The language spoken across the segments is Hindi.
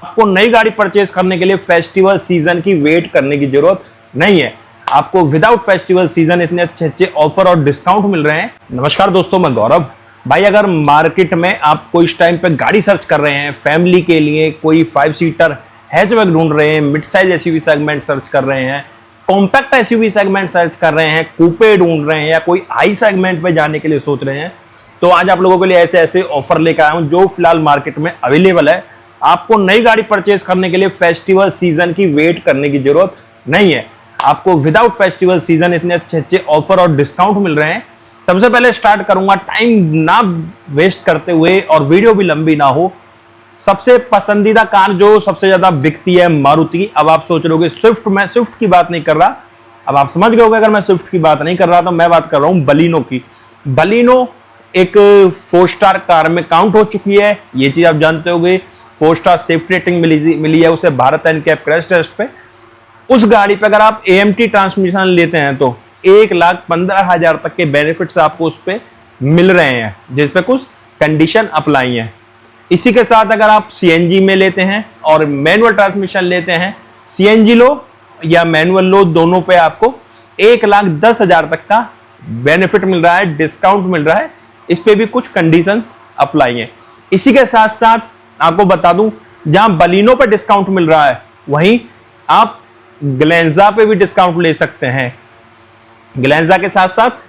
आपको नई गाड़ी परचेज करने के लिए फेस्टिवल सीजन की वेट करने की जरूरत नहीं है। आपको विदाउट फेस्टिवल सीजन इतने अच्छे अच्छे ऑफर और डिस्काउंट मिल रहे हैं। नमस्कार दोस्तों, मैं गौरव। भाई अगर मार्केट में आपको इस टाइम पे गाड़ी सर्च कर रहे हैं, फैमिली के लिए कोई 5 सीटर हैचबैक ढूंढ रहे हैं, mid size SUV segment search कर रहे हैं, कॉम्पैक्ट एसयूवी सेगमेंट सर्च कर रहे हैं, कूपे ढूंढ रहे हैं या कोई हाई सेगमेंट पे जाने के लिए सोच रहे हैं, तो आज आप लोगों के लिए ऐसे ऐसे ऑफर लेकर आया हूं जो फिलहाल मार्केट में अवेलेबल है। आपको नई गाड़ी परचेज करने के लिए फेस्टिवल सीजन की वेट करने की जरूरत नहीं है। आपको विदाउट फेस्टिवल सीजन इतने अच्छे अच्छे ऑफर और डिस्काउंट मिल रहे हैं। सबसे पहले स्टार्ट करूंगा टाइम ना वेस्ट करते हुए और वीडियो भी लंबी ना हो। सबसे पसंदीदा कार जो सबसे ज्यादा बिकती है मारुति। अब आप सोच रहे होगे स्विफ्ट, मैं स्विफ्ट की बात नहीं कर रहा। अब आप समझ गए होगे अगर मैं स्विफ्ट की बात नहीं कर रहा तो मैं बात कर रहा हूं बलिनो की। बलिनो एक 4 स्टार कार में काउंट हो चुकी है, ये चीज आप जानते होंगे। 4 स्टार सेफ्टी रेटिंग मिली है उसे भारत एनकैप क्रैश टेस्ट पे। उस गाड़ी पे अगर आप AMT ट्रांसमिशन लेते हैं तो 1,15,000 तक के बेनिफिट्स आपको उस पे मिल रहे हैं, जिसपे कुछ कंडीशन अप्लाई है। इसी के साथ अगर आप CNG में लेते हैं और मैनुअल ट्रांसमिशन लेते हैं, CNG लो या मैनुअल लो, दोनों पे आपको 1,10,000 तक का बेनिफिट मिल रहा है, डिस्काउंट मिल रहा है। इस पे भी कुछ कंडीशंस अप्लाई हैं। इसी के साथ साथ आपको बता दूं, जहां बलिनो पे डिस्काउंट मिल रहा है वहीं आप ग्लेंजा पे भी डिस्काउंट ले सकते हैं। ग्लेंजा के साथ साथ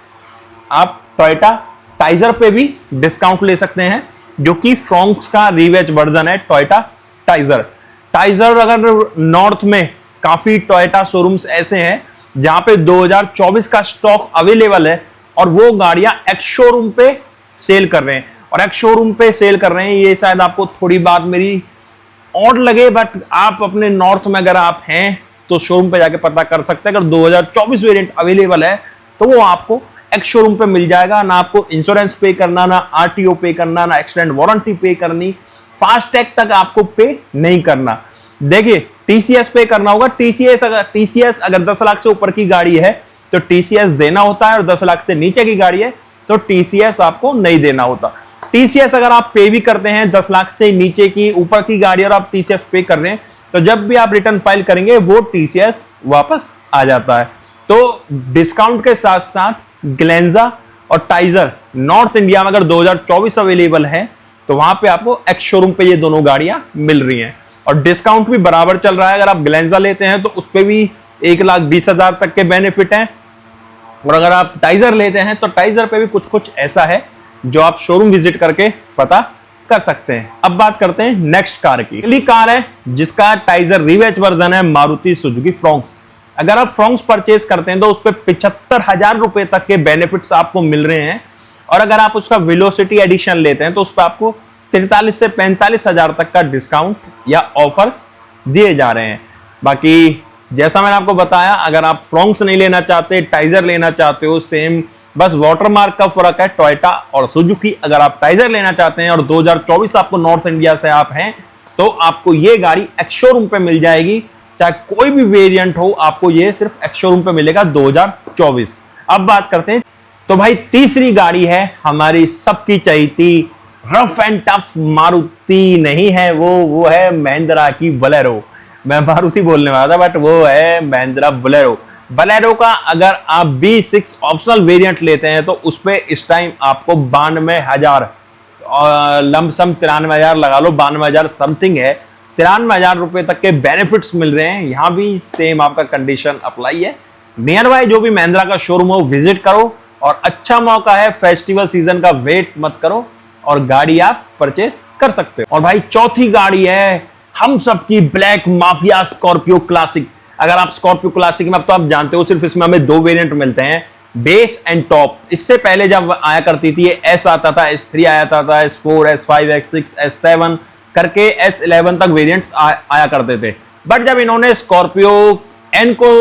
आप टोयोटा टाइजर पे भी डिस्काउंट ले सकते हैं, जो कि फ्रोंक्स का रिवेज वर्जन है टोयोटा टाइजर। टाइजर अगर नॉर्थ में काफी टोयोटा शोरूम्स ऐसे हैं जहां पे 2024 का स्टॉक अवेलेबल है और वो गाड़ियां एक्स शोरूम पे सेल कर रहे हैं। और एक्स शोरूम पे सेल कर रहे हैं, ये शायद आपको थोड़ी बात मेरी ऑड लगे, बट आप अपने नॉर्थ में अगर आप हैं तो शोरूम पे जाके पता कर सकते हैं। अगर 2024 वेरिएंट अवेलेबल है तो वो आपको एक्स शोरूम पे मिल जाएगा। ना आपको इंश्योरेंस पे करना, ना RTO पे करना, ना एक्सीडेंट वारंटी पे करनी, फास्टैग तक आपको पे नहीं करना। देखिए TCS पे करना होगा। TCS अगर 10 लाख से ऊपर की गाड़ी है तो TCS देना होता है, और 10 लाख से नीचे की गाड़ी है तो TCS आपको नहीं देना होता। TCS अगर आप पे भी करते हैं 10 लाख से नीचे की ऊपर की गाड़ी और आप TCS पे कर रहे हैं तो जब भी आप रिटर्न फाइल करेंगे वो TCS वापस आ जाता है। तो डिस्काउंट के साथ साथ ग्लेंजा और टाइजर नॉर्थ इंडिया में अगर 2024 अवेलेबल है तो वहां पे आपको एक्स शोरूम पे ये दोनों गाड़ियां मिल रही हैं और डिस्काउंट भी बराबर चल रहा है। अगर आप ग्लेंजा लेते हैं तो उस पे भी 1,20,000 तक के बेनिफिट हैं, और अगर आप टाइजर लेते हैं तो टाइजर पे भी कुछ कुछ ऐसा है जो आप शोरूम विजिट करके पता कर सकते हैं। अब बात करते हैं नेक्स्ट कार की। अगली कार है जिसका टाइजर रिवेज वर्जन है मारुति सुजुकी फ्रोंक्स। अगर आप फ्रोंक्स परचेज करते हैं तो उस पर 75,000 रुपए तक के बेनिफिट्स आपको मिल रहे हैं, और अगर आप उसका वेलोसिटी एडिशन लेते हैं तो उस पर आपको 43 से 45,000 तक का डिस्काउंट या ऑफर्स दिए जा रहे हैं। बाकी जैसा मैंने आपको बताया, अगर आप फ्रोंक्स नहीं लेना चाहते, टाइजर लेना चाहते हो, सेम बस वाटरमार्क का फर्क है टोयोटा और सुजुकी। अगर आप टाइजर लेना चाहते हैं और 2024 आपको नॉर्थ इंडिया से आप हैं तो आपको ये गाड़ी एक्स शोरूम पे मिल जाएगी। चाहे कोई भी वेरिएंट हो, आपको ये सिर्फ एक्स शोरूम पे मिलेगा 2024। अब बात करते हैं तो भाई तीसरी गाड़ी है हमारी सबकी चहीती रफ एंड टफ मारुति नहीं है, वो है महिंद्रा की बोलेरो। मैं मारुति बोलने वाला था बट वो है महिंद्रा बोलेरो। बोलेरो का अगर आप B6 ऑप्शनल वेरिएंट लेते हैं तो उस पे इस टाइम आपको 92,000 लमसम 93,000 लगा लो, 92,000 समथिंग है, 93,000 रुपए तक के बेनिफिट्स मिल रहे हैं। यहां भी सेम आपका कंडीशन अप्लाई है। नियर बाय जो भी महिंद्रा का शोरूम हो विजिट करो, और अच्छा मौका है, फेस्टिवल सीजन का वेट मत करो और गाड़ी आप परचेस कर सकते हो। और भाई चौथी गाड़ी है हम सबकी ब्लैक माफिया स्कॉर्पियो क्लासिक। अगर आप स्कॉर्पियो क्लासिक में, अब तो आप जानते हो सिर्फ इसमें हमें 2 वेरिएंट मिलते हैं, बेस एंड टॉप। इससे पहले जब आया करती थी S आता था, S3 आया था, S4, S5, S6, S7 करके S11 तक वेरिएंट्स आया करते थे। बट जब इन्होंने स्कॉर्पियो N को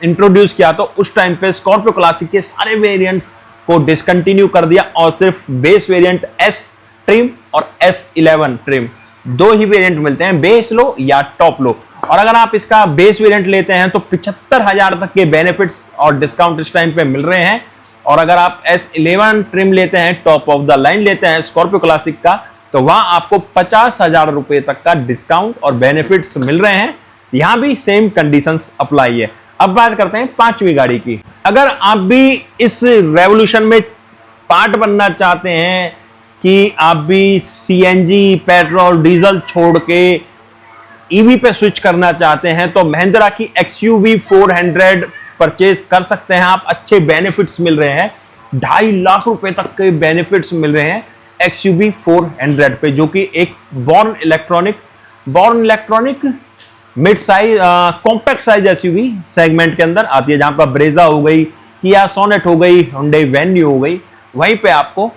इंट्रोड्यूस किया तो उस टाइम पे स्कॉर्पियो क्लासिक के सारे वेरिएंट्स को डिसकंटिन्यू कर दिया और सिर्फ बेस वेरिएंट S ट्रिम और S11 ट्रिम 2 ही वेरिएंट मिलते हैं, बेस लो या टॉप लो। और अगर आप इसका बेस वेरिएंट लेते हैं तो 75,000 तक के बेनिफिट्स और डिस्काउंट इस टाइम पे मिल रहे हैं। और अगर आप S11 ट्रिम लेते हैं, टॉप ऑफ द लाइन लेते हैं स्कॉर्पियो क्लासिक का, तो वहां आपको 50,000 रुपए तक का डिस्काउंट और बेनिफिट्स मिल रहे हैं। यहां भी सेम कंडीशंस अप्लाई है। अब बात करते हैं पांचवी गाड़ी की। अगर आप भी इस रेवोल्यूशन में पार्ट बनना चाहते हैं कि आप भी सीएनजी, पेट्रोल, डीजल छोड़ के ईवी पे स्विच करना चाहते हैं, तो महिंद्रा की XUV 400 परचेज कर सकते हैं आप। अच्छे बेनिफिट्स मिल रहे हैं, 2.5 लाख रुपए तक के बेनिफिट्स मिल रहे हैं XUV 400 पे, जो कि एक born electronic mid size compact size SUV segment के अंदर आती है, जहां पर ब्रेजा हो गई, किया सोनेट हो गई, हुंडई वेन्यू हो गई, वहीं पे आपको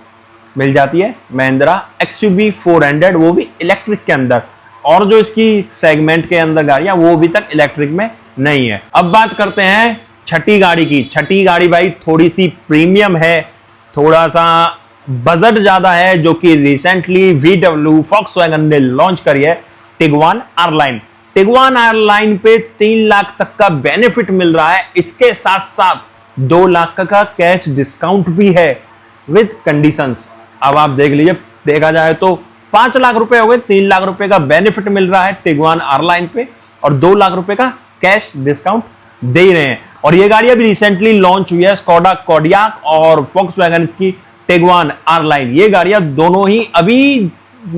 मिल जाती है महिंद्रा XUV 400, वो भी इलेक्ट्रिक के अंदर। और जो इसकी सेगमेंट के अंदर गाड़ियां वो अभी तक इलेक्ट्रिक में नहीं है। अब बात करते हैं छठी गाड़ी की। छठी गाड़ी भाई थोड़ी सी प्रीमियम है, थोड़ा सा बजट ज्यादा है, जो कि रिसेंटली VW Volkswagen ने लॉन्च करी है, टिगवान R-Line। टिगवान R-Line पे 3 लाख तक का बेनिफिट मिल रहा है। इसके साथ साथ 2 लाख का कैश डिस्काउंट भी है विद कंडीशंस। अब आप देख लीजिए, देखा जाए तो 5 लाख रुपए हो गए, 3 लाख रुपए का बेनिफिट मिल रहा है टिगवान R-Line पे, और 2 लाख रुपए का कैश डिस्काउंट दे रहे हैं। और ये गाड़ी अभी रिसेंटली लॉन्च हुई है, स्कोडा कोडियाक और Volkswagen की टिगवान R-Line। ये गाड़ियां दोनों ही अभी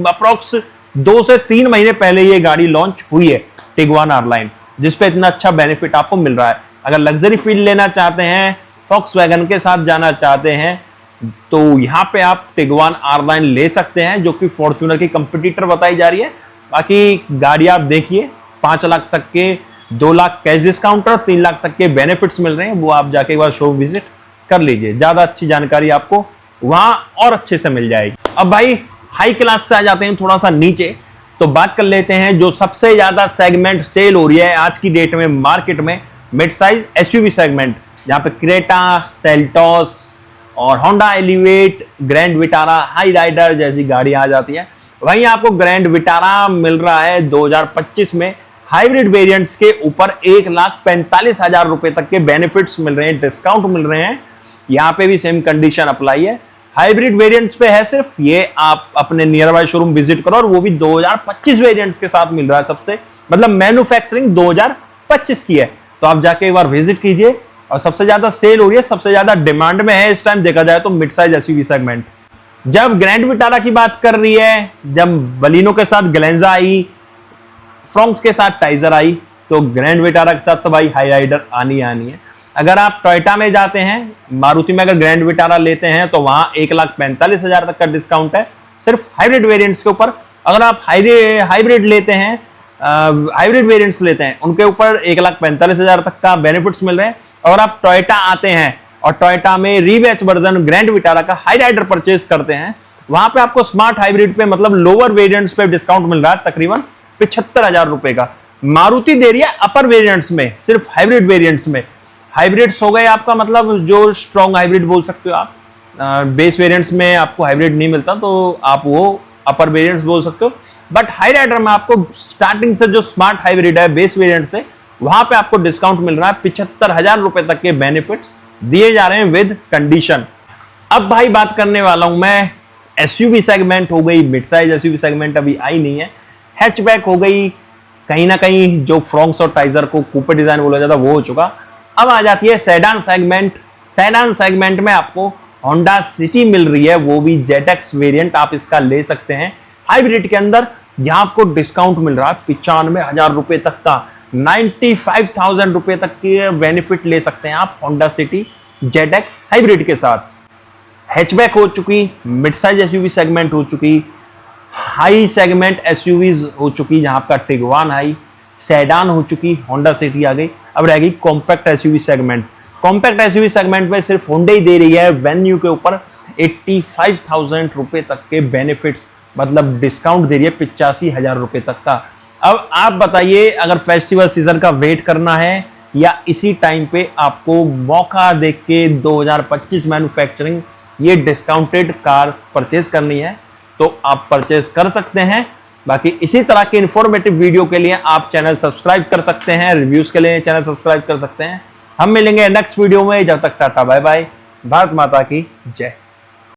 अप्रोक्स 2 से 3 महीने पहले ये गाड़ी लॉन्च हुई है, टिगवान R-Line, जिसपे इतना अच्छा बेनिफिट आपको मिल रहा है। अगर लग्जरी फील लेना चाहते हैं, Volkswagen के साथ जाना चाहते हैं, तो यहां पे आप टिगवान R-Line ले सकते हैं, जो कि फॉर्च्यूनर की कंपटीटर बताई जा रही है। बाकी गाड़ी आप देखिए, 5 लाख तक के 2 लाख कैश डिस्काउंट और 3 लाख तक के बेनिफिट्स मिल रहे हैं, वो आप जाके एक बार शो विजिट कर लीजिए, ज्यादा अच्छी जानकारी आपको वहां और अच्छे से मिल जाएगी। अब भाई हाई क्लास से आ जाते हैं थोड़ा सा नीचे, तो बात कर लेते हैं जो सबसे ज्यादा सेगमेंट सेल हो रही है आज की डेट में मार्केट में, मिड साइज SUV सेगमेंट, जहां पे क्रेटा, सेल्टोस और Honda Elevate, Grand Vitara, Hyryder जैसी गाड़ी आ जाती है। वहीं आपको ग्रैंड विटारा मिल रहा है 2025 में हाइब्रिड वेरिएंट्स के ऊपर 1,45,000 रुपए तक के बेनिफिट्स मिल रहे हैं, डिस्काउंट मिल रहे हैं। यहाँ पे भी सेम कंडीशन अप्लाई है, हाइब्रिड वेरिएंट्स पे है सिर्फ, ये आप अपने नियर बाय शोरूम विजिट करो, और वो भी 2025 वेरिएंट्स के साथ मिल रहा है सबसे, मतलब मैन्युफैक्चरिंग 2025 की है, तो आप जाके एक बार विजिट कीजिए। और सबसे ज्यादा सेल हो रही है, सबसे ज्यादा डिमांड में है इस टाइम देखा जाए तो मिड साइज SUV सेगमेंट। जब ग्रैंड विटारा की बात कर रही है, जब बलिनो के साथ ग्लेंजा आई, फ्रोंक्स के साथ टाइजर आई, तो ग्रैंड विटारा के साथ तो भाई हाई राइडर आनी है। अगर आप टोयोटा में जाते हैं, मारुति में अगर ग्रैंड विटारा लेते हैं, तो वहां 1,45,000 तक का डिस्काउंट है सिर्फ हाइब्रिड वेरिएंट्स के ऊपर। अगर आप हाइब्रिड लेते हैं, हाइब्रिड वेरिएंट्स लेते हैं, उनके ऊपर 1,45,000 तक का बेनिफिट्स मिल रहे हैं। अगर आप टोयोटा आते हैं और टोयोटा में रीबैच वर्जन ग्रैंड विटारा का हाई राइडर परचेज करते हैं, वहां पे आपको स्मार्ट हाइब्रिड पे, मतलब लोअर वेरिएंट्स पे डिस्काउंट मिल रहा है तकरीबन 75,000 रुपए का। मारुति दे रही है अपर वेरिएंट्स में, सिर्फ हाइब्रिड वेरिएंट्स में। हाइब्रिड्स हो गए आपका मतलब जो स्ट्रॉन्ग हाइब्रिड बोल सकते हो आप, बेस वेरिएंट्स में आपको हाइब्रिड नहीं मिलता, तो आप वो अपर वेरिएंट्स बोल सकते हो। बट हाई राइडर में आपको स्टार्टिंग से जो स्मार्ट हाइब्रिड है बेस वेरिएंट से, वहां पे आपको डिस्काउंट मिल रहा है, 75,000 रुपए तक के बेनिफिट्स दिए जा रहे हैं विद कंडीशन। अब भाई बात करने वाला हूं मैं, SUV सेगमेंट हो गई, मिड साइज SUV सेगमेंट अभी आई नहीं है, हैचबैक हो गई, कहीं ना कहीं जो फ्रोंक्स और टाइजर को कूपे डिजाइन बोला जाता वो हो चुका। अब आ जाती है सेडान सेगमेंट। सेडान सेगमेंट में आपको होंडा सिटी मिल रही है, वो भी ZX वेरिएंट आप इसका ले सकते हैं हाइब्रिड के अंदर। यहां आपको डिस्काउंट मिल रहा है 95,000 रुपए तक का, 95,000 रुपए तक के बेनिफिट ले सकते हैं आप होंडा सिटी ZX हाइब्रिड के साथ। हैचबैक हो चुकी, मिड साइज SUV सेगमेंट हो चुकी, हाई सेगमेंट SUVs हो चुकी, जहां आपका टिगवान हाई, सेडान हो चुकी, होंडा सिटी आ गई। अब रहेगी compact SUV segment. Compact SUV segment में सिर्फ होंडा ही दे रही है वेन्यू के ऊपर 85,000 रुपए तक के बेनिफिट्स, मतलब डिस्काउंट दे रही है 85,000 रुपए तक का। अब आप बताइए, अगर फेस्टिवल सीजन का वेट करना है या इसी टाइम पे आपको मौका देख के 2025 मैन्युफैक्चरिंग ये डिस्काउंटेड कार्स परचेज करनी है, तो आप परचेज कर सकते हैं। बाकी इसी तरह के इंफॉर्मेटिव वीडियो के लिए आप चैनल सब्सक्राइब कर सकते हैं, रिव्यूज के लिए चैनल सब्सक्राइब कर सकते हैं। हम मिलेंगे नेक्स्ट वीडियो में, जब तक टाटा बाय बाय, भारत माता की जय।